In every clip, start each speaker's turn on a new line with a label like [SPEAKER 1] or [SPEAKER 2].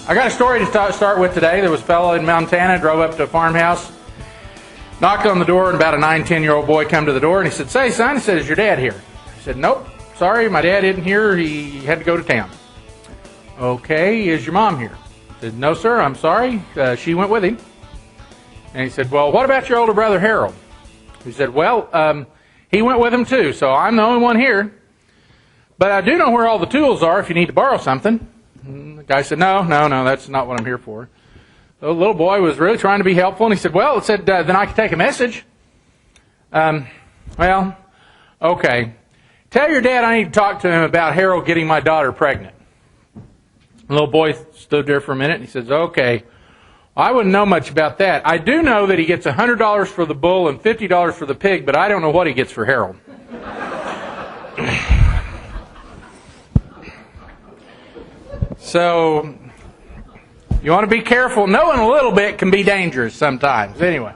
[SPEAKER 1] I got a story to start with today. There was a fellow in Montana, drove up to a farmhouse, knocked on the door, and about a 9-10-year-old boy come to the door, and he said, "Say, son," he said, "is your dad here?" He said, "Nope, sorry, my dad isn't here. He had to go to town." "Okay, is your mom here?" He said, "No, sir, I'm sorry. She went with him." And he said, "Well, what about your older brother, Harold?" He said, "Well, he went with him too, so I'm the only one here. But I do know where all the tools are if you need to borrow something." And the guy said, No, that's not what I'm here for." The little boy was really trying to be helpful, and he said, "Well," it said, "then I can take a message." "Well, okay. Tell your dad I need to talk to him about Harold getting my daughter pregnant." The little boy stood there for a minute, and he says, "Okay, I wouldn't know much about that. I do know that he gets $100 for the bull and $50 for the pig, but I don't know what he gets for Harold." So, you want to be careful. Knowing a little bit can be dangerous sometimes. Anyway,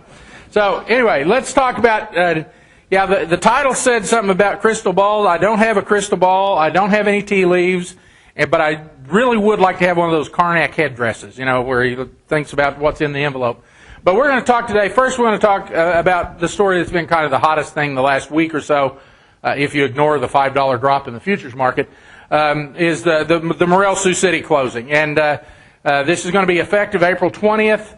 [SPEAKER 1] let's talk about, the title said something about crystal balls. I don't have a crystal ball. I don't have any tea leaves. But I really would like to have one of those Karnak headdresses, where he thinks about what's in the envelope. But we're going to talk today. First, we're going to talk about the story that's been kind of the hottest thing the last week or so, if you ignore the $5 drop in the futures market. Is the Morrell Sioux City closing. And this is going to be effective April 20th.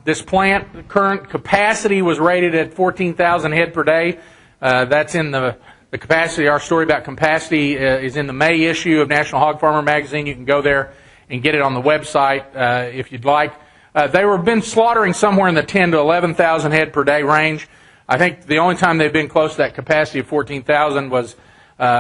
[SPEAKER 1] This plant current capacity was rated at 14,000 head per day. That's in the capacity. Our story about capacity is in the May issue of National Hog Farmer magazine. You can go there and get it on the website if you'd like. They were been slaughtering somewhere in the 10 to 11,000 head per day range. I think the only time they've been close to that capacity of 14,000 was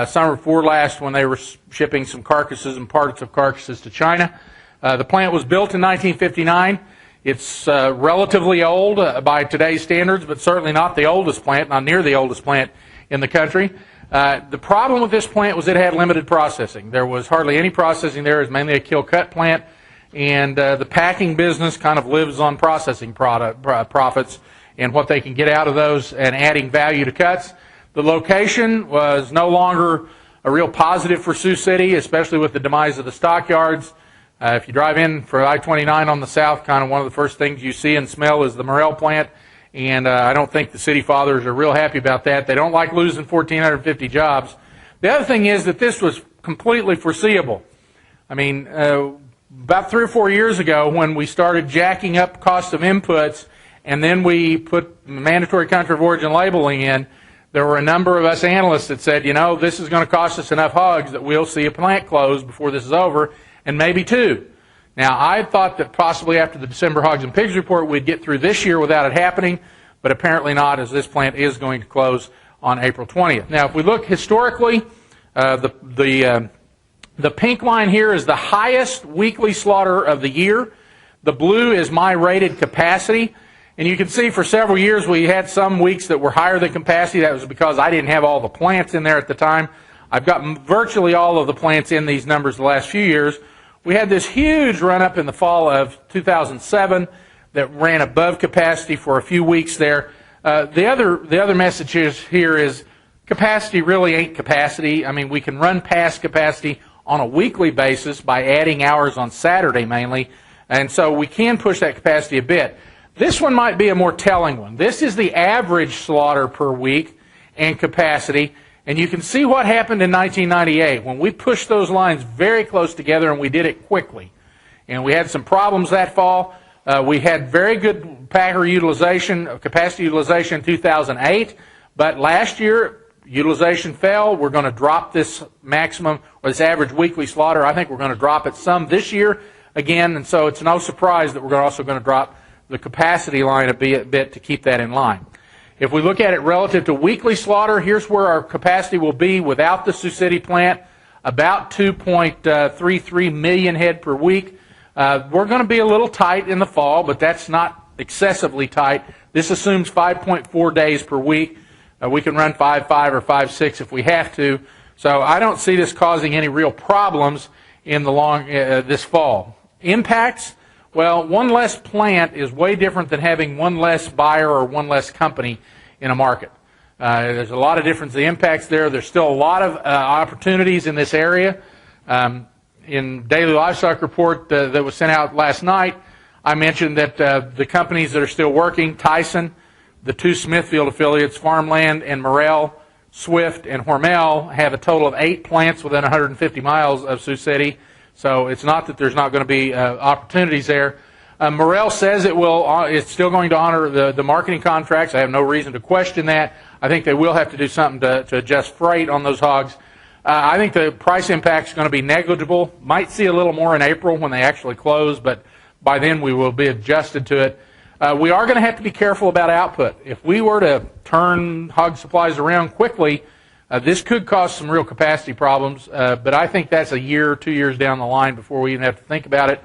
[SPEAKER 1] summer before last, when they were shipping some carcasses and parts of carcasses to China. The plant was built in 1959. It's relatively old by today's standards, but certainly not the oldest plant, not near the oldest plant in the country. The problem with this plant was it had limited processing. There was hardly any processing there. It was mainly a kill-cut plant, and the packing business kind of lives on processing profits and what they can get out of those and adding value to cuts. The location was no longer a real positive for Sioux City, especially with the demise of the stockyards. If you drive in for I-29 on the south, kind of one of the first things you see and smell is the Morrell plant, and I don't think the city fathers are real happy about that. They don't like losing 1,450 jobs. The other thing is that this was completely foreseeable. I mean, about 3 or 4 years ago, when we started jacking up cost of inputs, and then we put mandatory country of origin labeling in, there were a number of us analysts that said, this is going to cost us enough hogs that we'll see a plant close before this is over, and maybe 2. Now, I thought that possibly after the December Hogs and Pigs report we'd get through this year without it happening, but apparently not, as this plant is going to close on April 20th. Now, if we look historically, the pink line here is the highest weekly slaughter of the year. The blue is my rated capacity. And you can see for several years we had some weeks that were higher than capacity. That was because I didn't have all the plants in there at the time. I've got virtually all of the plants in these numbers the last few years. We had this huge run-up in the fall of 2007 that ran above capacity for a few weeks there. The other message here is capacity really ain't capacity. I mean, we can run past capacity on a weekly basis by adding hours on Saturday mainly, and so we can push that capacity a bit. This one might be a more telling one. This is the average slaughter per week and capacity. And you can see what happened in 1998 when we pushed those lines very close together, and we did it quickly. And we had some problems that fall. We had very good packer utilization, capacity utilization in 2008. But last year, utilization fell. We're going to drop this maximum, or this average weekly slaughter. I think we're going to drop it some this year again. And so it's no surprise that we're also going to drop the capacity line a bit to keep that in line. If we look at it relative to weekly slaughter, here's where our capacity will be without the Sioux City plant, about 2.33 million head per week. We're going to be a little tight in the fall, but that's not excessively tight. This assumes 5.4 days per week. We can run 5.5 or 5.6 if we have to. So I don't see this causing any real problems in the this fall. Impacts. Well, one less plant is way different than having one less buyer or one less company in a market. There's a lot of difference in the impacts there. There's still a lot of opportunities in this area. in Daily Livestock Report that was sent out last night, I mentioned that the companies that are still working, Tyson, the two Smithfield affiliates, Farmland and Morrell, Swift, and Hormel, have a total of 8 plants within 150 miles of Sioux City. So it's not that there's not going to be opportunities there. Morrell says it's still going to honor the marketing contracts. I have no reason to question that. I think they will have to do something to adjust freight on those hogs. I think the price impact is going to be negligible. Might see a little more in April when they actually close, but by then we will be adjusted to it. We are going to have to be careful about output. If we were to turn hog supplies around quickly, this could cause some real capacity problems, but I think that's a year or 2 years down the line before we even have to think about it.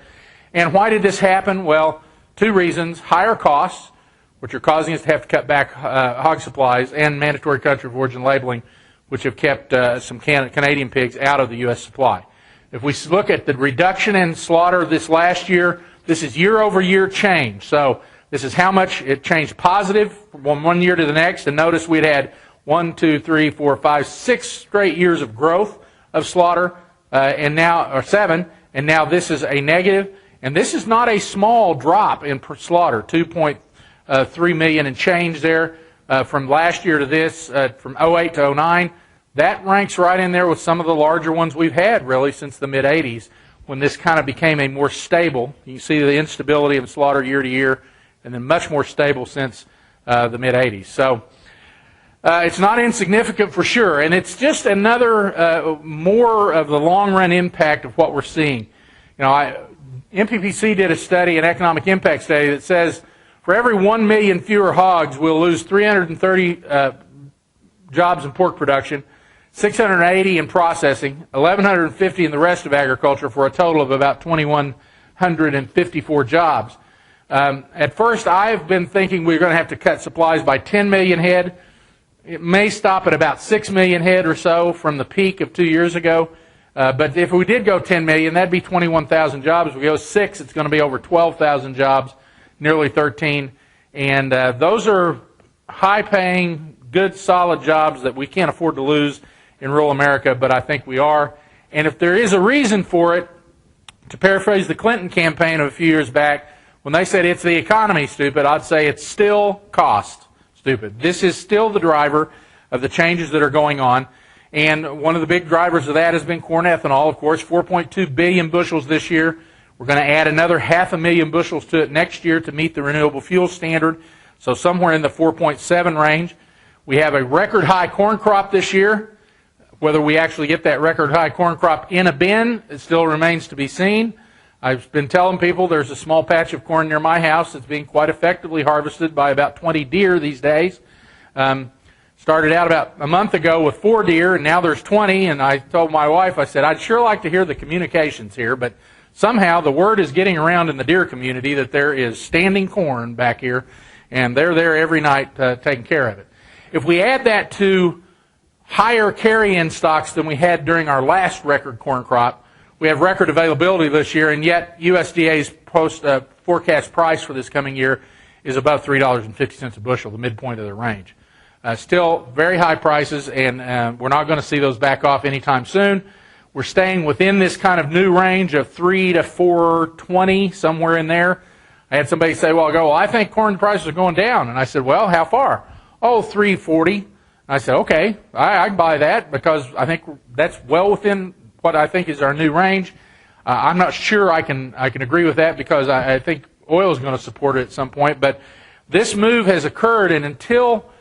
[SPEAKER 1] And why did this happen? Well, 2 reasons. Higher costs, which are causing us to have to cut back hog supplies, and mandatory country of origin labeling, which have kept some Canadian pigs out of the U.S. supply. If we look at the reduction in slaughter this last year, this is year-over-year change. So this is how much it changed positive from one year to the next. And notice we'd had 6 straight years of growth of slaughter, and now, or 7, and now this is a negative. And this is not a small drop in slaughter, 2.3 million and change there from last year to this, from 08 to 09. That ranks right in there with some of the larger ones we've had really since the mid-'80s, when this kind of became a more stable. You can see the instability of slaughter year to year, and then much more stable since the mid-'80s. So it's not insignificant for sure, and it's just another more of the long-run impact of what we're seeing. MPPC did a study, an economic impact study, that says for every 1 million fewer hogs, we'll lose 330 jobs in pork production, 680 in processing, 1,150 in the rest of agriculture, for a total of about 2,154 jobs. At first, I've been thinking we're going to have to cut supplies by 10 million head. It may stop at about 6 million head or so from the peak of 2 years ago. But if we did go 10 million, that'd be 21,000 jobs. If we go 6, it's going to be over 12,000 jobs, nearly 13. And those are high-paying, good, solid jobs that we can't afford to lose in rural America, but I think we are. And if there is a reason for it, to paraphrase the Clinton campaign of a few years back, when they said it's the economy, stupid, I'd say it's still cost, stupid. This is still the driver of the changes that are going on. And one of the big drivers of that has been corn ethanol, of course, 4.2 billion bushels this year. We're going to add another 500,000 bushels to it next year to meet the renewable fuel standard, so somewhere in the 4.7 range. We have a record high corn crop this year. Whether we actually get that record high corn crop in a bin, it still remains to be seen. I've been telling people there's a small patch of corn near my house that's being quite effectively harvested by about 20 deer these days. Started out about a month ago with 4 deer, and now there's 20, and I told my wife, I said, I'd sure like to hear the communications here, but somehow the word is getting around in the deer community that there is standing corn back here, and they're there every night taking care of it. If we add that to higher carry-in stocks than we had during our last record corn crop, we have record availability this year, and yet USDA's forecast price for this coming year is above $3.50 a bushel, the midpoint of the range. Still very high prices, and we're not going to see those back off anytime soon. We're staying within this kind of new range of $3 to $4.20, somewhere in there. I had somebody say a while ago, well, I think corn prices are going down. And I said, well, how far? Oh, $3.40. I said, okay, I can buy that because I think that's well within what I think is our new range. I'm not sure I can agree with that because I think oil is going to support it at some point. But this move has occurred, and until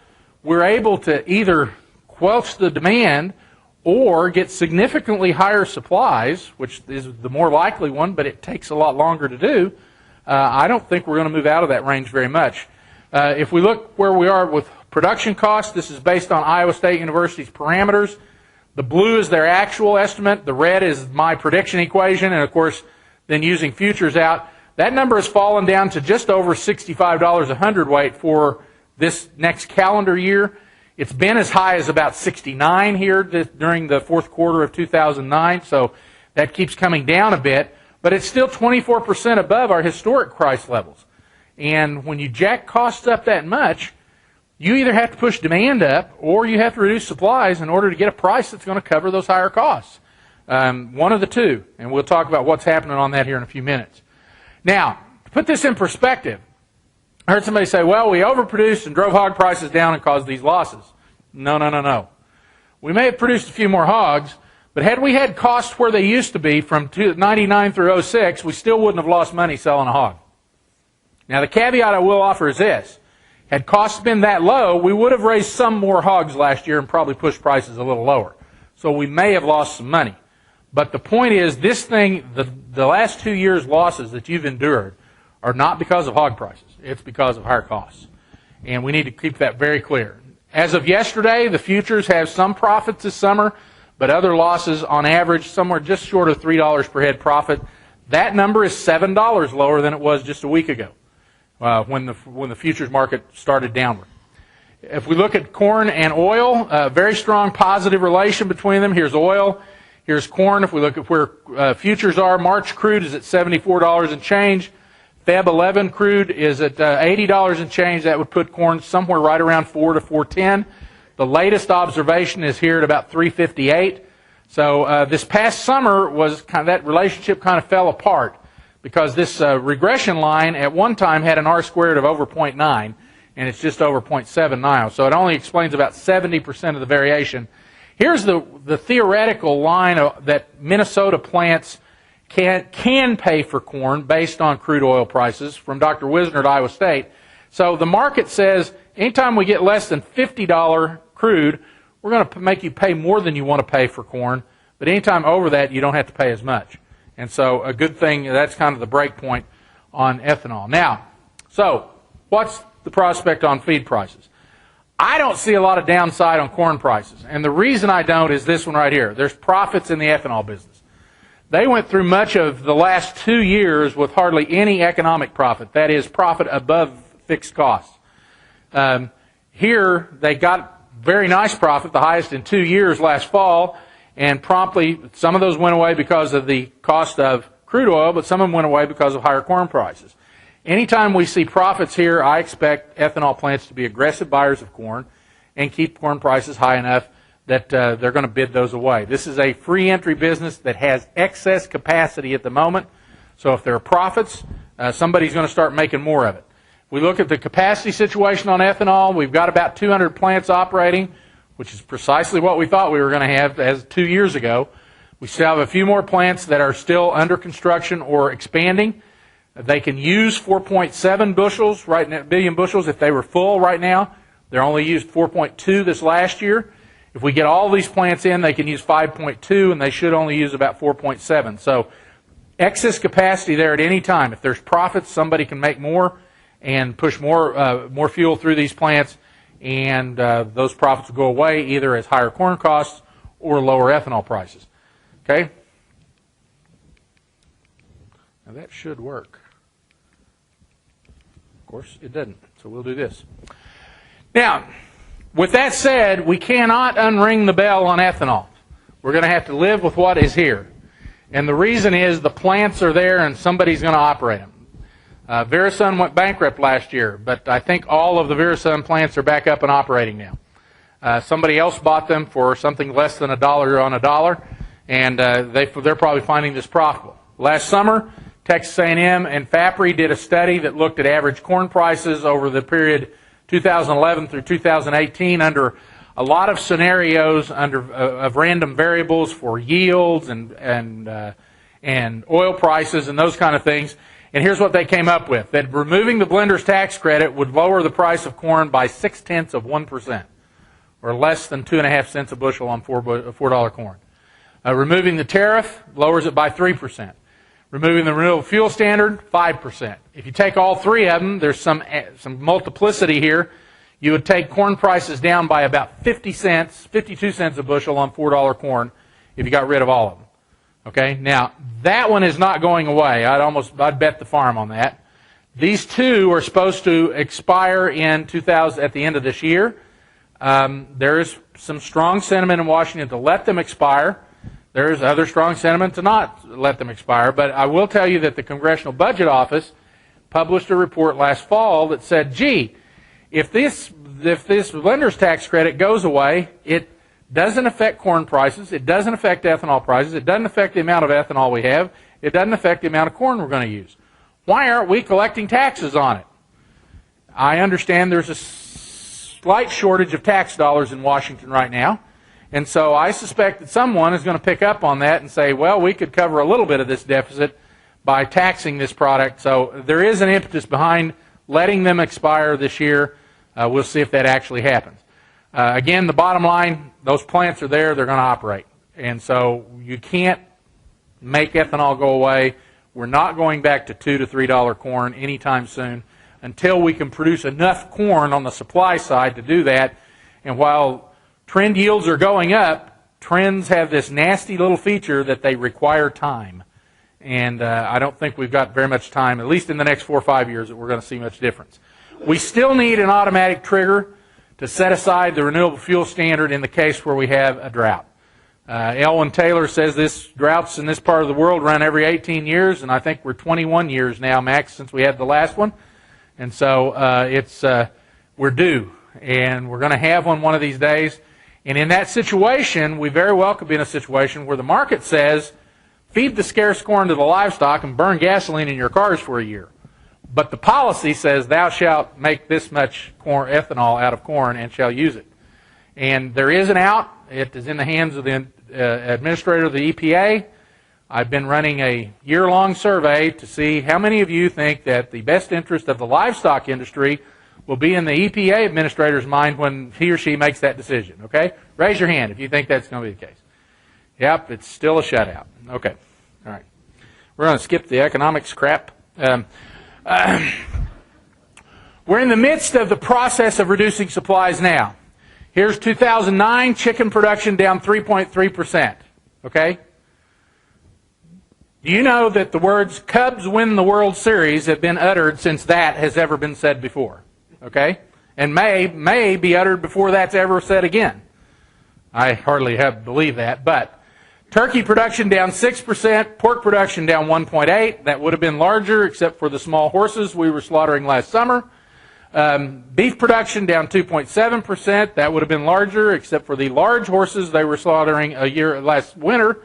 [SPEAKER 1] we're able to either quench the demand or get significantly higher supplies, which is the more likely one, but it takes a lot longer to do, I don't think we're going to move out of that range very much. If we look where we are with production costs, this is based on Iowa State University's parameters. The blue is their actual estimate. The red is my prediction equation, and of course, then using futures out. That number has fallen down to just over $65 a hundredweight for this next calendar year. It's been as high as about 69 here during the fourth quarter of 2009, so that keeps coming down a bit, but it's still 24% above our historic price levels. And when you jack costs up that much, you either have to push demand up or you have to reduce supplies in order to get a price that's going to cover those higher costs. One of the two, and we'll talk about what's happening on that here in a few minutes. Now, to put this in perspective, I heard somebody say, well, we overproduced and drove hog prices down and caused these losses. No. We may have produced a few more hogs, but had we had costs where they used to be from 99 through 06, we still wouldn't have lost money selling a hog. Now, the caveat I will offer is this. Had costs been that low, we would have raised some more hogs last year and probably pushed prices a little lower. So we may have lost some money. But the point is, this thing, the last 2 years' losses that you've endured are not because of hog prices. It's because of higher costs. And we need to keep that very clear. As of yesterday, the futures have some profits this summer, but other losses on average somewhere just short of $3 per head profit. That number is $7 lower than it was just a week ago when the futures market started downward. If we look at corn and oil, very strong positive relation between them. Here's oil. Here's corn. If we look at where futures are, March crude is at $74 and change. Feb 11 crude is at $80 and change. That would put corn somewhere right around $4 to $4.10. The latest observation is here at about $3.58. So this past summer was that relationship kind of fell apart because this regression line at one time had an R squared of over 0.9, and it's just over 0.7 now. So it only explains about 70% of the variation. Here's the theoretical line that Minnesota plants can pay for corn based on crude oil prices from Dr. Wisner at Iowa State. So the market says anytime we get less than $50 crude, we're going to make you pay more than you want to pay for corn. But anytime over that, you don't have to pay as much. And so a good thing, that's kind of the break point on ethanol. Now, so what's the prospect on feed prices? I don't see a lot of downside on corn prices. And the reason I don't is this one right here. There's profits in the ethanol business. They went through much of the last 2 years with hardly any economic profit. That is, profit above fixed costs. Here, they got very nice profit, the highest in 2 years last fall, and promptly, some of those went away because of the cost of crude oil, but some of them went away because of higher corn prices. Anytime we see profits here, I expect ethanol plants to be aggressive buyers of corn and keep corn prices high enough that they're going to bid those away. This is a free entry business that has excess capacity at the moment. So if there are profits, somebody's going to start making more of it. We look at the capacity situation on ethanol. We've got about 200 plants operating, which is precisely what we thought we were going to have as 2 years ago. We still have a few more plants that are still under construction or expanding. They can use 4.7 bushels, right now, billion bushels if they were full right now. They're only used 4.2 this last year. If we get all these plants in, they can use 5.2, and they should only use about 4.7. So excess capacity there at any time. If there's profits, somebody can make more and push more fuel through these plants, and those profits will go away either as higher corn costs or lower ethanol prices. Okay? Now that should work. Of course, it doesn't, so we'll do this. Now, with that said, we cannot unring the bell on ethanol. We're going to have to live with what is here. And the reason is the plants are there and somebody's going to operate them. Verasun went bankrupt last year, but I think all of the Verasun plants are back up and operating now. Somebody else bought them for something less than $1 on a dollar, and they're probably finding this profitable. Last summer, Texas A&M and FAPRI did a study that looked at average corn prices over the period 2011 through 2018 under a lot of scenarios of random variables for yields and oil prices and those kind of things. And here's what they came up with: that removing the blender's tax credit would lower the price of corn by 0.6%, or less than 2.5 cents a bushel on $4 corn. Removing the tariff lowers it by 3%. Removing the renewable fuel standard, 5%. If you take all three of them, there's some multiplicity here. You would take corn prices down by about 50 cents, 52 cents a bushel on $4 corn if you got rid of all of them. Okay, now that one is not going away. I'd bet the farm on that. These two are supposed to expire in at the end of this year. There is some strong sentiment in Washington to let them expire. There is other strong sentiment to not let them expire. But I will tell you that the Congressional Budget Office published a report last fall that said, gee, if this blender's tax credit goes away, it Doesn't affect corn prices. It doesn't affect ethanol prices. It doesn't affect the amount of ethanol we have. It doesn't affect the amount of corn we're going to use. Why aren't we collecting taxes on it? I understand there's a slight shortage of tax dollars in Washington right now, and so I suspect that someone is going to pick up on that and say, well, we could cover a little bit of this deficit by taxing this product. So there is an impetus behind letting them expire this year. We'll see if that actually happens. Again, the bottom line, those plants are there, they're going to operate. And so you can't make ethanol go away. We're not going back to $2 to $3 corn anytime soon until we can produce enough corn on the supply side to do that. And while trend yields are going up, trends have this nasty little feature that they require time. And I don't think we've got very much time, at least in the next 4 or 5 years, that we're going to see much difference. We still need an automatic trigger to set aside the renewable fuel standard in the case where we have a drought. Elwyn Taylor says this droughts in this part of the world run every 18 years, and I think we're 21 years now, Max, since we had the last one. And so we're due, and we're going to have one of these days. And in that situation, we very well could be in a situation where the market says, feed the scarce corn to the livestock and burn gasoline in your cars for a year. But the policy says, thou shalt make this much corn, ethanol out of corn and shall use it. And there is an out. It is in the hands of the administrator of the EPA. I've been running a year-long survey to see how many of you think that the best interest of the livestock industry will be in the EPA administrator's mind when he or she makes that decision. Okay? Raise your hand if you think that's going to be the case. Yep, it's still a shutout. Okay. All right. We're going to skip the economics crap. We're in the midst of the process of reducing supplies now. Here's 2009, chicken production down 3.3%. Okay? Do you know that the words Cubs win the World Series have been uttered since that has ever been said before? Okay? And may be uttered before that's ever said again. I hardly believe that, but turkey production down 6%, pork production down 1.8%. That would have been larger except for the small horses we were slaughtering last summer. Beef production down 2.7%. That would have been larger except for the large horses they were slaughtering last winter.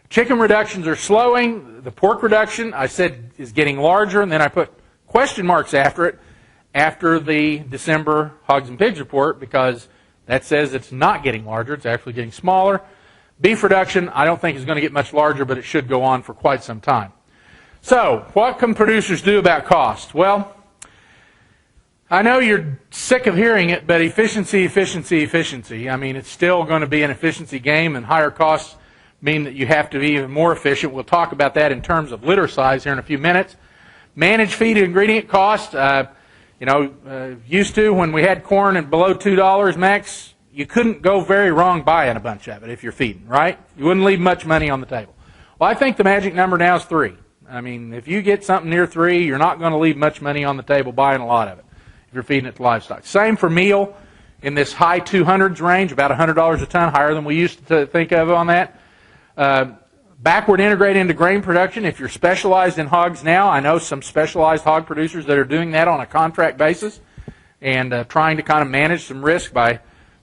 [SPEAKER 1] Chicken reductions are slowing. The pork reduction, I said, is getting larger, and then I put question marks after it after the December Hogs and Pigs report because that says it's not getting larger. It's actually getting smaller. Beef reduction, I don't think is going to get much larger, but it should go on for quite some time. So, what can producers do about cost? Well, I know you're sick of hearing it, but efficiency, efficiency, efficiency. I mean, it's still going to be an efficiency game, and higher costs mean that you have to be even more efficient. We'll talk about that in terms of litter size here in a few minutes. Manage feed ingredient cost. Used to when we had corn at below $2, Max, you couldn't go very wrong buying a bunch of it if you're feeding, right? You wouldn't leave much money on the table. Well, I think the magic number now is 3. I mean, if you get something near 3, you're not going to leave much money on the table buying a lot of it if you're feeding it to livestock. Same for meal in this high 200s range, about $100 a ton, higher than we used to think of on that. Backward integrate into grain production. If you're specialized in hogs now, I know some specialized hog producers that are doing that on a contract basis and trying to kind of manage some risk by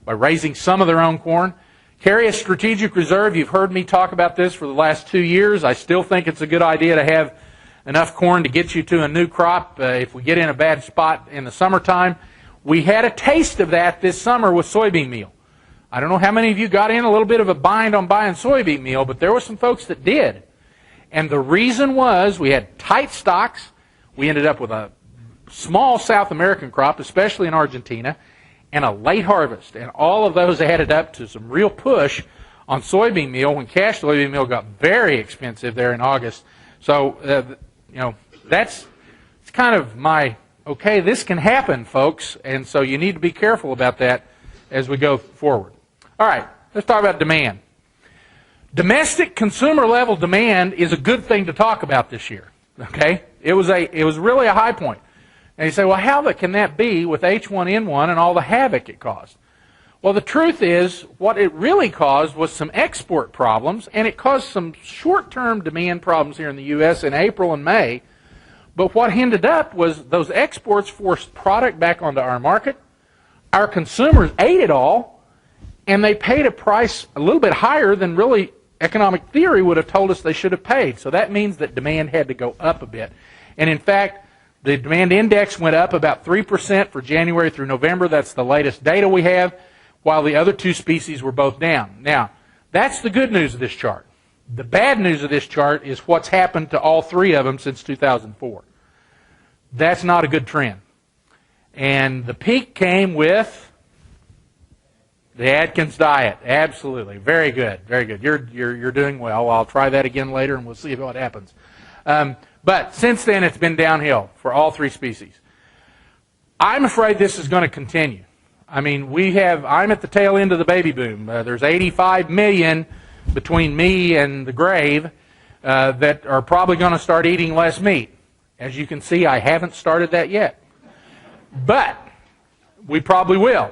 [SPEAKER 1] raising some of their own corn. Carry a strategic reserve. You've heard me talk about this for the last 2 years. I still think it's a good idea to have enough corn to get you to a new crop if we get in a bad spot in the summertime. We had a taste of that this summer with soybean meal. I don't know how many of you got in a little bit of a bind on buying soybean meal, but there were some folks that did. And the reason was we had tight stocks. We ended up with a small South American crop, especially in Argentina, and a late harvest. And all of those added up to some real push on soybean meal when cash soybean meal got very expensive there in August. So, that's kind of my, okay, this can happen, folks. And so you need to be careful about that as we go forward. All right, let's talk about demand. Domestic consumer level demand is a good thing to talk about this year. Okay? It was really a high point. And you say, well, how can that be with H1N1 and all the havoc it caused? Well, the truth is, what it really caused was some export problems, and it caused some short-term demand problems here in the U.S. in April and May. But what ended up was those exports forced product back onto our market. Our consumers ate it all, And they paid a price a little bit higher than really economic theory would have told us they should have paid. So that means that demand had to go up a bit. And in fact, the demand index went up about 3% for January through November. That's the latest data we have, while the other two species were both down. Now, that's the good news of this chart. The bad news of this chart is what's happened to all three of them since 2004. That's not a good trend. And the peak came with the Atkins diet. Absolutely. Very good. Very good. You're doing well. I'll try that again later and we'll see what happens. But since then, it's been downhill for all three species. I'm afraid this is going to continue. I mean, I'm at the tail end of the baby boom. There's 85 million between me and the grave that are probably going to start eating less meat. As you can see, I haven't started that yet. But we probably will.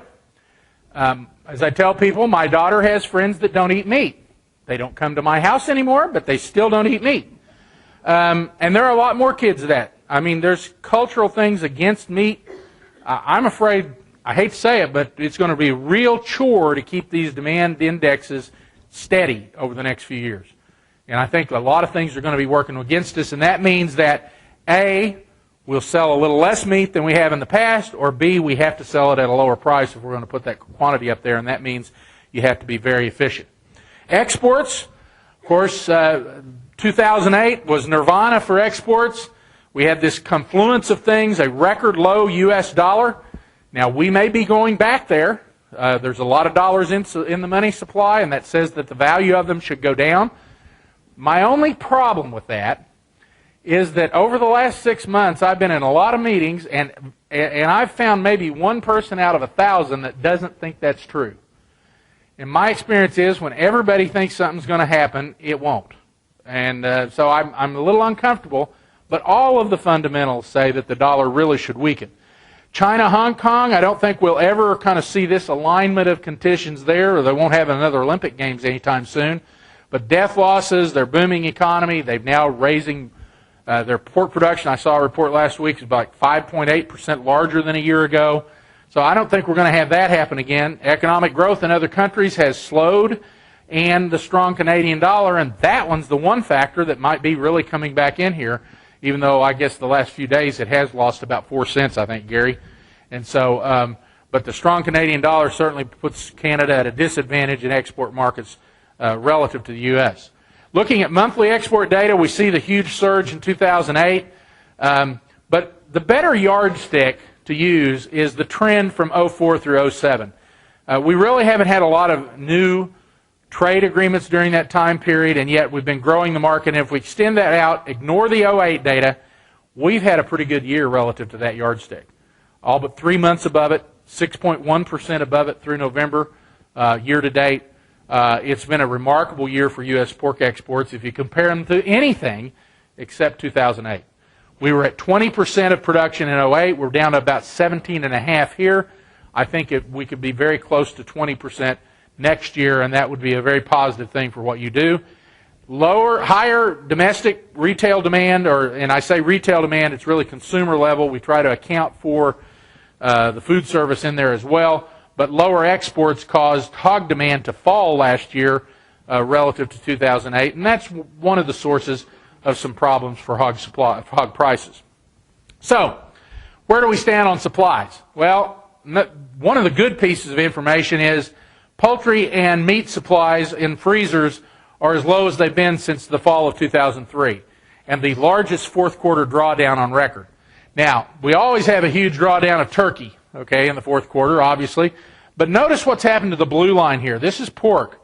[SPEAKER 1] As I tell people, my daughter has friends that don't eat meat. They don't come to my house anymore, but they still don't eat meat. And there are a lot more kids of that. I mean, there's cultural things against meat. I'm afraid, I hate to say it, but it's going to be a real chore to keep these demand indexes steady over the next few years. And I think a lot of things are going to be working against us, and that means that, A, we'll sell a little less meat than we have in the past, or B, we have to sell it at a lower price if we're going to put that quantity up there, and that means you have to be very efficient. Exports, of course, 2008 was nirvana for exports. We had this confluence of things, a record low U.S. dollar. Now, we may be going back there. There's a lot of dollars in the money supply, and that says that the value of them should go down. My only problem with that is that over the last 6 months, I've been in a lot of meetings, and I've found maybe one person out of 1,000 that doesn't think that's true. And my experience is when everybody thinks something's going to happen, it won't. And so I'm a little uncomfortable, but all of the fundamentals say that the dollar really should weaken. China, Hong Kong, I don't think we'll ever kind of see this alignment of conditions there, or they won't have another Olympic Games anytime soon. But death losses, their booming economy, they've now raising their pork production. I saw a report last week, is about 5.8% larger than a year ago. So I don't think we're going to have that happen again. Economic growth in other countries has slowed, and the strong Canadian dollar, and that one's the one factor that might be really coming back in here, even though I guess the last few days it has lost about 4 cents, I think, Gary. And so, but the strong Canadian dollar certainly puts Canada at a disadvantage in export markets relative to the U.S. Looking at monthly export data, we see the huge surge in 2008. But the better yardstick to use is the trend from 04 through 07. We really haven't had a lot of new trade agreements during that time period, and yet we've been growing the market. And if we extend that out, ignore the 08 data, we've had a pretty good year relative to that yardstick. All but 3 months above it, 6.1% above it through November year to date. It's been a remarkable year for U.S. pork exports if you compare them to anything except 2008. We were at 20% of production in 08. We're down to about 17.5% here. I think we could be very close to 20% next year, and that would be a very positive thing for what you do. Higher domestic retail demand, and I say retail demand, it's really consumer level. We try to account for the food service in there as well. But lower exports caused hog demand to fall last year relative to 2008, and that's one of the sources of some problems for hog prices. So, where do we stand on supplies? Well, one of the good pieces of information is poultry and meat supplies in freezers are as low as they've been since the fall of 2003, and the largest fourth quarter drawdown on record. Now, we always have a huge drawdown of turkey, okay, in the fourth quarter, obviously, but notice what's happened to the blue line here. This is pork.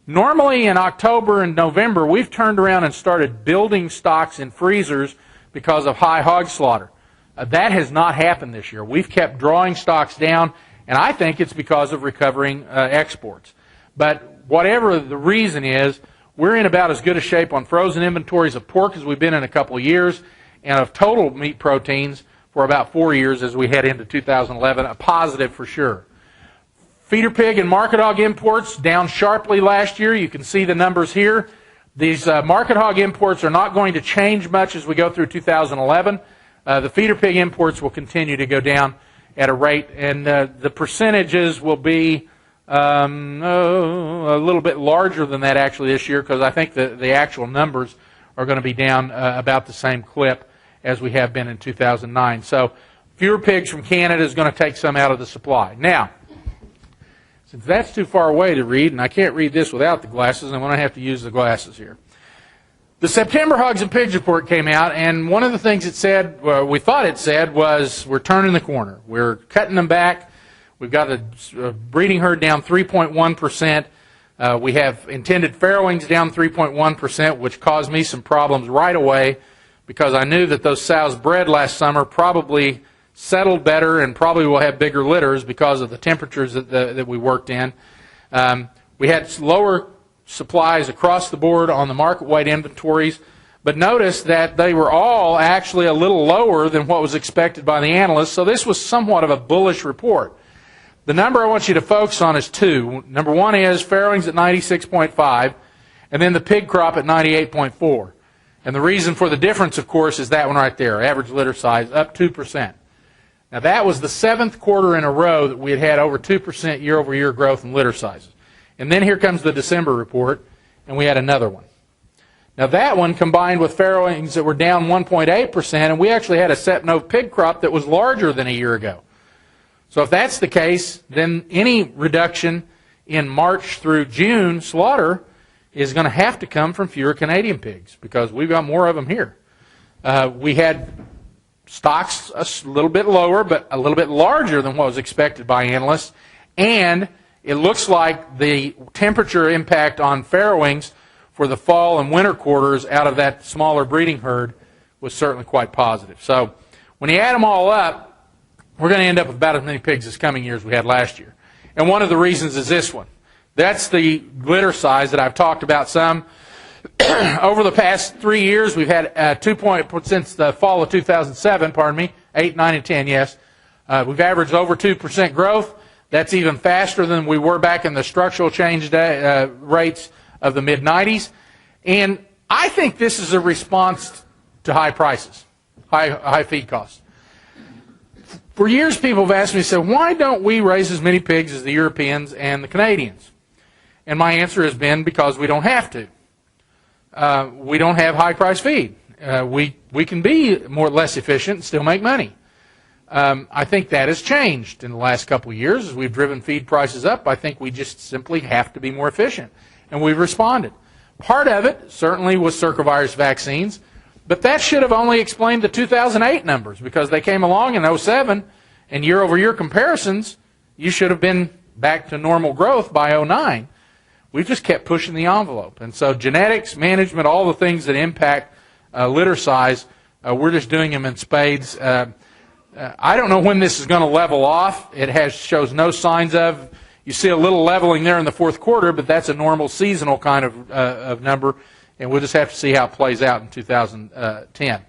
[SPEAKER 1] Normally in October and November, we've turned around and started building stocks in freezers because of high hog slaughter. That has not happened this year. We've kept drawing stocks down, and I think it's because of recovering exports. But whatever the reason is, we're in about as good a shape on frozen inventories of pork as we've been in a couple of years, and of total meat proteins for about 4 years as we head into 2011, a positive for sure. Feeder pig and market hog imports down sharply last year. You can see the numbers here. These market hog imports are not going to change much as we go through 2011. The feeder pig imports will continue to go down at a rate, and the percentages will be A little bit larger than that actually this year, because I think the actual numbers are going to be down about the same clip as we have been in 2009. So fewer pigs from Canada is going to take some out of the supply. Now, since that's too far away to read, and I can't read this without the glasses, I'm going to have to use the glasses here. The September Hogs and Pigs report came out, and one of the things it said, we thought it said, was we're turning the corner. We're cutting them back. We've got a breeding herd down 3.1%. We have intended farrowings down 3.1%, which caused me some problems right away because I knew that those sows bred last summer probably settled better and probably will have bigger litters because of the temperatures that we worked in. We had lower supplies across the board on the market weight inventories, but notice that they were all actually a little lower than what was expected by the analysts, so this was somewhat of a bullish report. The number I want you to focus on is two. Number one is farrowings at 96.5, and then the pig crop at 98.4. And the reason for the difference, of course, is that one right there, average litter size, up 2%. Now, that was the 7th quarter in a row that we had over 2% year-over-year growth in litter sizes. And then here comes the December report, and we had another one. Now, that one combined with farrowings that were down 1.8%, and we actually had a set-nove pig crop that was larger than a year ago. So if that's the case, then any reduction in March through June slaughter is going to have to come from fewer Canadian pigs because we've got more of them here. We had stocks a little bit lower, but a little bit larger than what was expected by analysts, and it looks like the temperature impact on farrowings for the fall and winter quarters out of that smaller breeding herd was certainly quite positive. So when you add them all up, we're going to end up with about as many pigs this coming year as we had last year. And one of the reasons is this one. That's the litter size that I've talked about some. Over the past 3 years, we've had since the fall of 2007, 8, 9, and 10, yes. We've averaged over 2% growth. That's even faster than we were back in the structural change rates of the mid-90s. And I think this is a response to high prices, high feed costs. For years, people have asked me, why don't we raise as many pigs as the Europeans and the Canadians? And my answer has been because we don't have to. We don't have high-price feed. We can be less efficient and still make money. I think that has changed in the last couple of years. As we've driven feed prices up, I think we just simply have to be more efficient. And we've responded. Part of it certainly was circovirus vaccines. But that should have only explained the 2008 numbers because they came along in 07, and year-over-year comparisons, you should have been back to normal growth by 09. We've just kept pushing the envelope. And so genetics, management, all the things that impact litter size, we're just doing them in spades. I don't know when this is going to level off. It shows no signs of. You see a little leveling there in the fourth quarter, but that's a normal seasonal kind of number. And we'll just have to see how it plays out in 2010.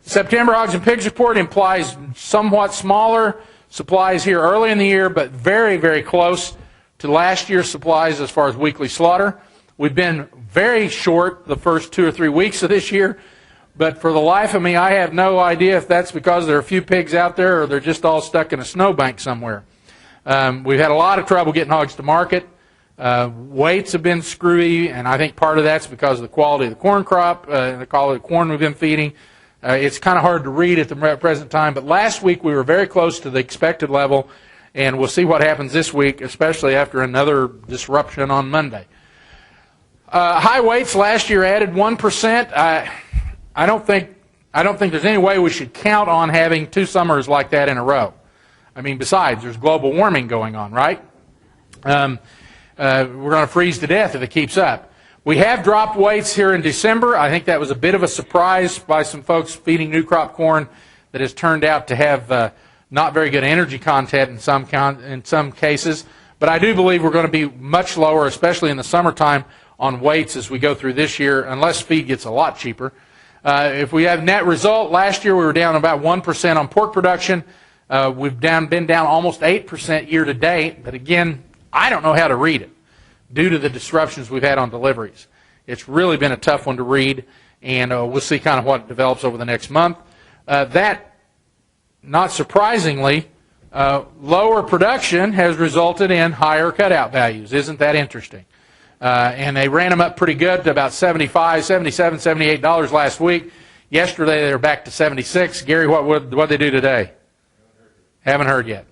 [SPEAKER 1] The September Hogs and Pigs report implies somewhat smaller supplies here early in the year, but very, very close to last year's supplies as far as weekly slaughter. We've been very short the first 2 or 3 weeks of this year, but for the life of me, I have no idea if that's because there are a few pigs out there or they're just all stuck in a snowbank somewhere. We've had a lot of trouble getting hogs to market. Weights have been screwy, and I think part of that's because of the quality of the corn crop, the quality of the corn we've been feeding. It's kind of hard to read at the present time, but last week we were very close to the expected level, and we'll see what happens this week, especially after another disruption on Monday. High weights last year added 1%. I don't think there's any way we should count on having 2 summers like that in a row. I mean, besides, there's global warming going on, right? We're going to freeze to death if it keeps up. We have dropped weights here in December. I think that was a bit of a surprise by some folks feeding new crop corn that has turned out to have not very good energy content in some cases. But I do believe we're going to be much lower, especially in the summertime, on weights as we go through this year, unless feed gets a lot cheaper. If we have net result, last year we were down about 1% on pork production. We've been down almost 8% year to date, but again, I don't know how to read it due to the disruptions we've had on deliveries. It's really been a tough one to read, and we'll see kind of what develops over the next month. That, not surprisingly, lower production has resulted in higher cutout values. Isn't that interesting? And they ran them up pretty good to about $75, $77, $78 last week. Yesterday they were back to $76. Gary, what did they do today? Haven't heard yet.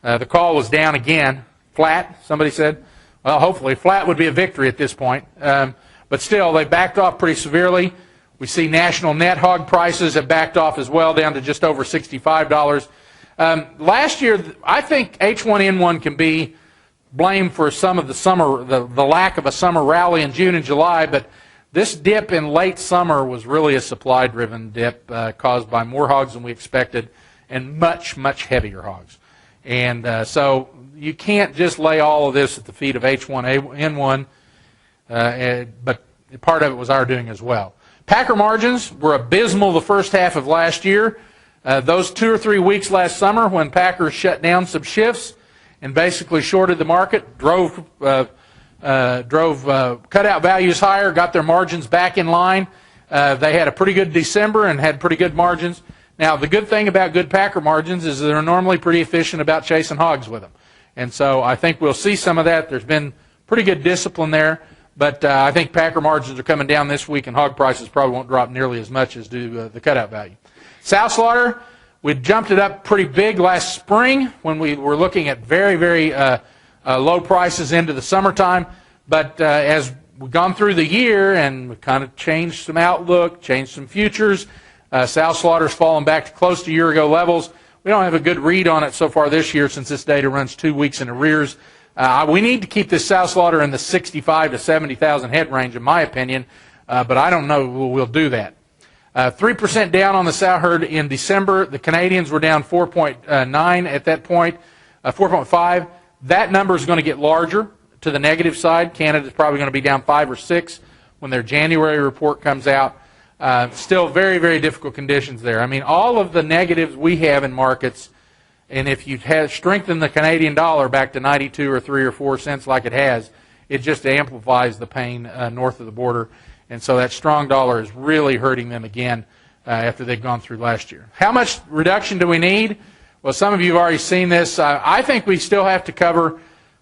[SPEAKER 1] The call was down again. Flat, somebody said. Well, hopefully flat would be a victory at this point. But still, they backed off pretty severely. We see national net hog prices have backed off as well, down to just over $65. Last year, I think H1N1 can be blamed for some of the summer, the lack of a summer rally in June and July, but this dip in late summer was really a supply-driven dip caused by more hogs than we expected and much, much heavier hogs. And so you can't just lay all of this at the feet of H1N1, but part of it was our doing as well. Packer margins were abysmal the first half of last year. Those 2 or 3 weeks last summer when Packers shut down some shifts and basically shorted the market, drove cutout values higher, got their margins back in line. They had a pretty good December and had pretty good margins. Now, the good thing about good Packer margins is they're normally pretty efficient about chasing hogs with them. And so I think we'll see some of that. There's been pretty good discipline there. But I think Packer margins are coming down this week, and hog prices probably won't drop nearly as much as do the cutout value. Sow slaughter, we jumped it up pretty big last spring when we were looking at very, very low prices into the summertime. But as we've gone through the year and we've kind of changed some outlook, changed some futures, sow slaughter's fallen back to close to year-ago levels. We don't have a good read on it so far this year since this data runs 2 weeks in arrears. We need to keep this sow slaughter in the 65 to 70,000 head range, in my opinion, but I don't know we'll do that. 3% down on the sow herd in December. The Canadians were down 4.9 at that point, 4.5. That number is going to get larger to the negative side. Canada's probably going to be down 5 or 6 when their January report comes out. Still very, very difficult conditions there. I mean, all of the negatives we have in markets, and if you had strengthened the Canadian dollar back to 92 or 3 or 4 cents like it has, it just amplifies the pain north of the border. And so that strong dollar is really hurting them again after they've gone through last year. How much reduction do we need? Well, some of you have already seen this. I think we still have to cover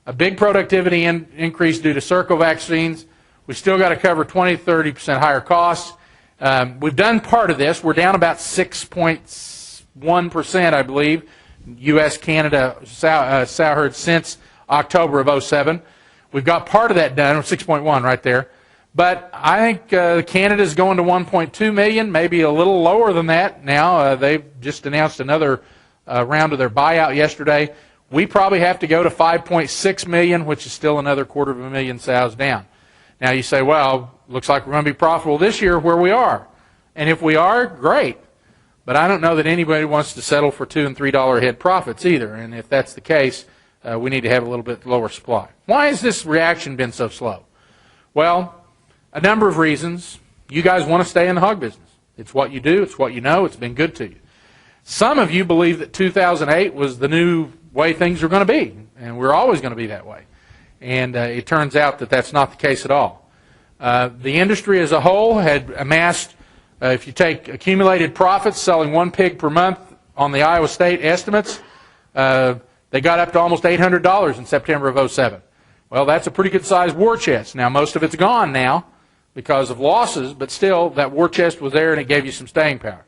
[SPEAKER 1] a big productivity increase due to circle vaccines. We still got to cover 20 to 30% higher costs. We've done part of this. We're down about 6.1%, I believe, U.S. Canada sow herd since October of 07. We've got part of that done, 6.1 right there. But I think Canada's going to 1.2 million, maybe a little lower than that now. They've just announced another round of their buyout yesterday. We probably have to go to 5.6 million, which is still another 250,000 sows down. Now you say, well, looks like we're going to be profitable this year where we are. And if we are, great. But I don't know that anybody wants to settle for $2 and $3 a head profits either. And if that's the case, we need to have a little bit lower supply. Why has this reaction been so slow? Well, a number of reasons. You guys want to stay in the hog business. It's what you do. It's what you know. It's been good to you. Some of you believe that 2008 was the new way things are going to be, and we're always going to be that way. And it turns out that that's not the case at all. The industry as a whole had amassed, if you take accumulated profits selling 1 pig per month on the Iowa State estimates, they got up to almost $800 in September of 07. Well, that's a pretty good-sized war chest. Now, most of it's gone now because of losses, but still, that war chest was there and it gave you some staying power.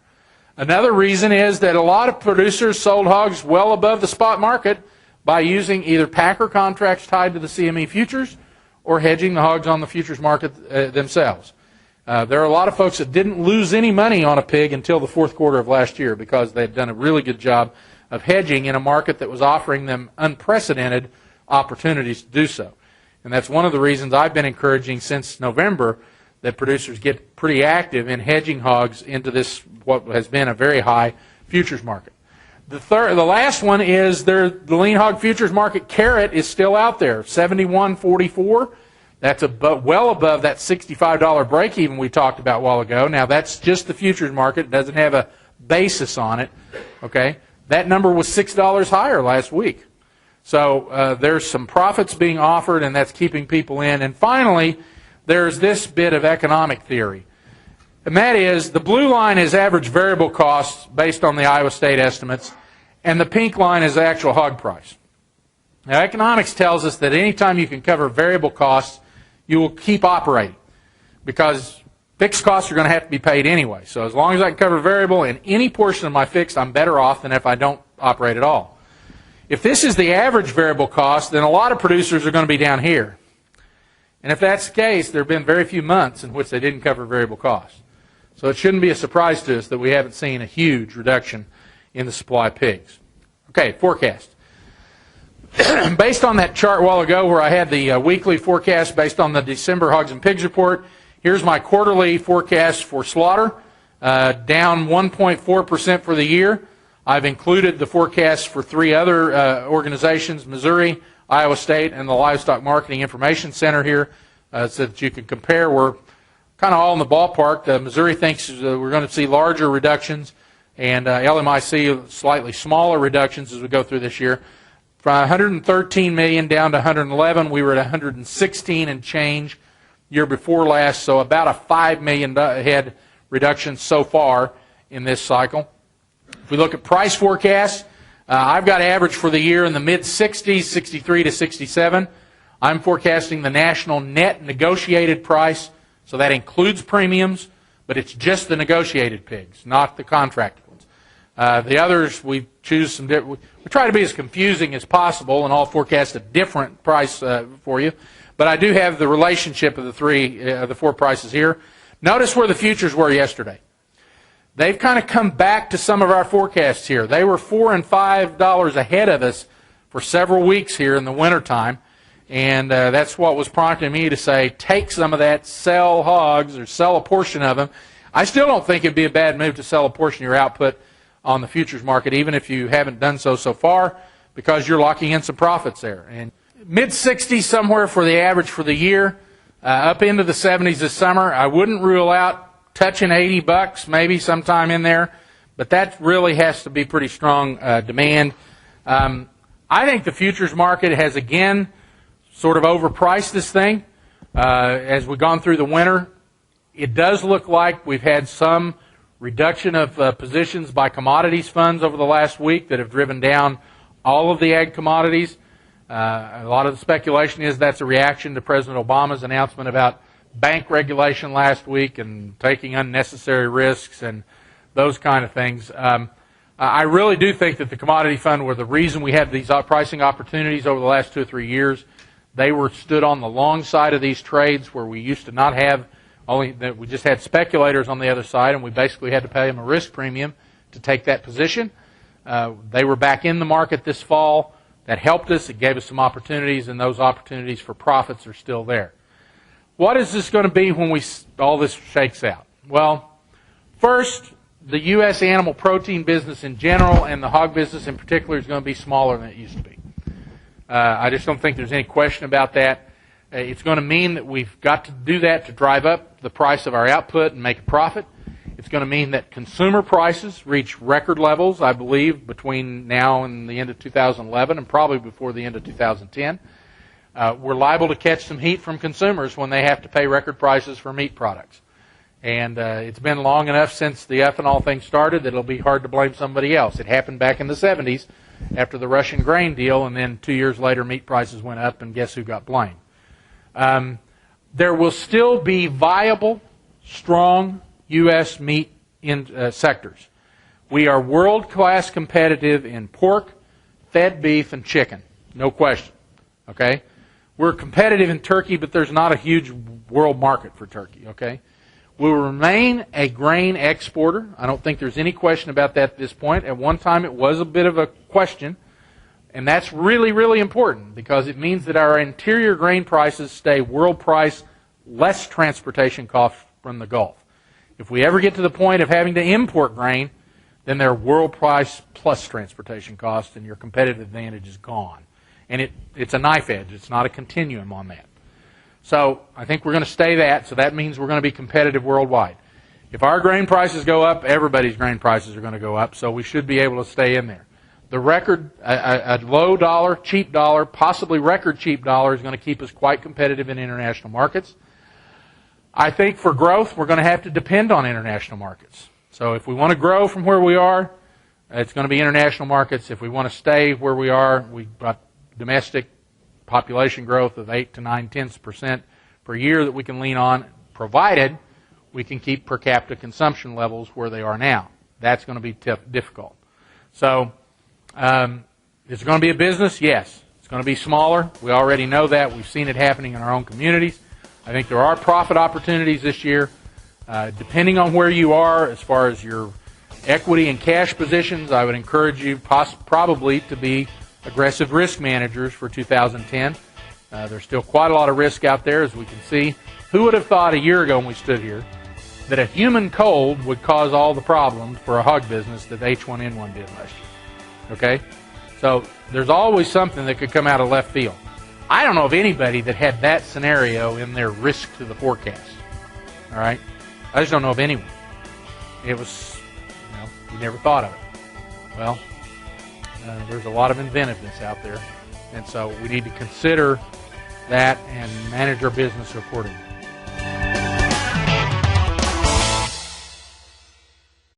[SPEAKER 1] Another reason is that a lot of producers sold hogs well above the spot market by using either packer contracts tied to the CME futures or hedging the hogs on the futures market themselves. There are a lot of folks that didn't lose any money on a pig until the fourth quarter of last year because they had done a really good job of hedging in a market that was offering them unprecedented opportunities to do so. And that's one of the reasons I've been encouraging since November that producers get pretty active in hedging hogs into this, what has been a very high futures market. The last one is the lean hog futures market carrot is still out there, 71.44. That's well above that $65 break even we talked about a while ago. Now that's just the futures market. It doesn't have a basis on it. Okay, that number was $6 higher last week. So there's some profits being offered, and that's keeping people in. And finally, there's this bit of economic theory. And that is, the blue line is average variable costs based on the Iowa State estimates, and the pink line is the actual hog price. Now, economics tells us that anytime you can cover variable costs, you will keep operating because fixed costs are going to have to be paid anyway. So as long as I can cover variable in any portion of my fixed, I'm better off than if I don't operate at all. If this is the average variable cost, then a lot of producers are going to be down here. And if that's the case, there have been very few months in which they didn't cover variable costs. So it shouldn't be a surprise to us that we haven't seen a huge reduction in the supply of pigs. Okay, forecast. Based on that chart a while ago where I had the weekly forecast based on the December Hogs and Pigs report, here's my quarterly forecast for slaughter, down 1.4% for the year. I've included the forecast for three other organizations, Missouri, Iowa State, and the Livestock Marketing Information Center here, so that you can compare. We're kind of all in the ballpark. Missouri thinks we're going to see larger reductions, and LMIC slightly smaller reductions as we go through this year. From 113 million down to 111, we were at 116 and change year before last, so about a 5 million head reduction so far in this cycle. If we look at price forecasts, I've got average for the year in the mid-60s, 63 to 67. I'm forecasting the national net negotiated price, so that includes premiums, but it's just the negotiated pigs, not the contracted ones. The others, we choose some different. We try to be as confusing as possible and all forecast a different price for you. But I do have the relationship of the four prices here. Notice where the futures were yesterday. They've kind of come back to some of our forecasts here. They were $4 and $5 ahead of us for several weeks here in the wintertime. And that's what was prompting me to say, take some of that, sell hogs, or sell a portion of them. I still don't think it'd be a bad move to sell a portion of your output on the futures market, even if you haven't done so far, because you're locking in some profits there. And mid-60s somewhere for the average for the year, up into the 70s this summer. I wouldn't rule out touching $80 maybe sometime in there, but that really has to be pretty strong demand. I think the futures market has again sort of overpriced this thing as we've gone through the winter. It does look like we've had some reduction of positions by commodities funds over the last week that have driven down all of the ag commodities. A lot of the speculation is that's a reaction to President Obama's announcement about bank regulation last week and taking unnecessary risks and those kind of things. I really do think that the commodity fund were the reason we had these pricing opportunities over the last 2 or 3 years. They were stood on the long side of these trades where we used to not have we just had speculators on the other side, and we basically had to pay them a risk premium to take that position. They were back in the market this fall. That helped us. It gave us some opportunities, and those opportunities for profits are still there. What is this going to be when all this shakes out? Well, first, the U.S. animal protein business in general and the hog business in particular is going to be smaller than it used to be. I just don't think there's any question about that. It's going to mean that we've got to do that to drive up the price of our output and make a profit. It's going to mean that consumer prices reach record levels, I believe, between now and the end of 2011 and probably before the end of 2010. We're liable to catch some heat from consumers when they have to pay record prices for meat products. And it's been long enough since the ethanol thing started that it'll be hard to blame somebody else. It happened back in the 70s after the Russian grain deal, and then 2 years later meat prices went up, and guess who got blamed? There will still be viable, strong U.S. meat sectors. We are world-class competitive in pork, fed beef, and chicken. No question. Okay? We're competitive in turkey, but there's not a huge world market for turkey. Okay? We'll remain a grain exporter. I don't think there's any question about that at this point. At one time, it was a bit of a question. And that's really, really important because it means that our interior grain prices stay world price, less transportation costs from the Gulf. If we ever get to the point of having to import grain, then they're world price plus transportation costs, and your competitive advantage is gone. And it's a knife edge. It's not a continuum on that. So I think we're going to stay that, so that means we're going to be competitive worldwide. If our grain prices go up, everybody's grain prices are going to go up, so we should be able to stay in there. The record, a low dollar, cheap dollar, possibly record cheap dollar is going to keep us quite competitive in international markets. I think for growth, we're going to have to depend on international markets. So if we want to grow from where we are, It's going to be international markets. If we want to stay where we are, we've got domestic population growth of 8 to 9/10% per year that we can lean on, provided we can keep per capita consumption levels where they are now. That's going to be difficult. So, is it going to be a business? Yes. It's going to be smaller. We already know that. We've seen it happening in our own communities. I think there are profit opportunities this year. Depending on where you are as far as your equity and cash positions, I would encourage you probably to be aggressive risk managers for 2010. There's still quite a lot of risk out there, as we can see. Who would have thought a year ago when we stood here that a human cold would cause all the problems for a hog business that H1N1 did last year? Okay? So there's always something that could come out of left field. I don't know of anybody that had that scenario in their risk to the forecast. All right? I just don't know of anyone. It was, you never thought of it. Well, there's a lot of inventiveness out there. And so we need to consider that and manage our business accordingly.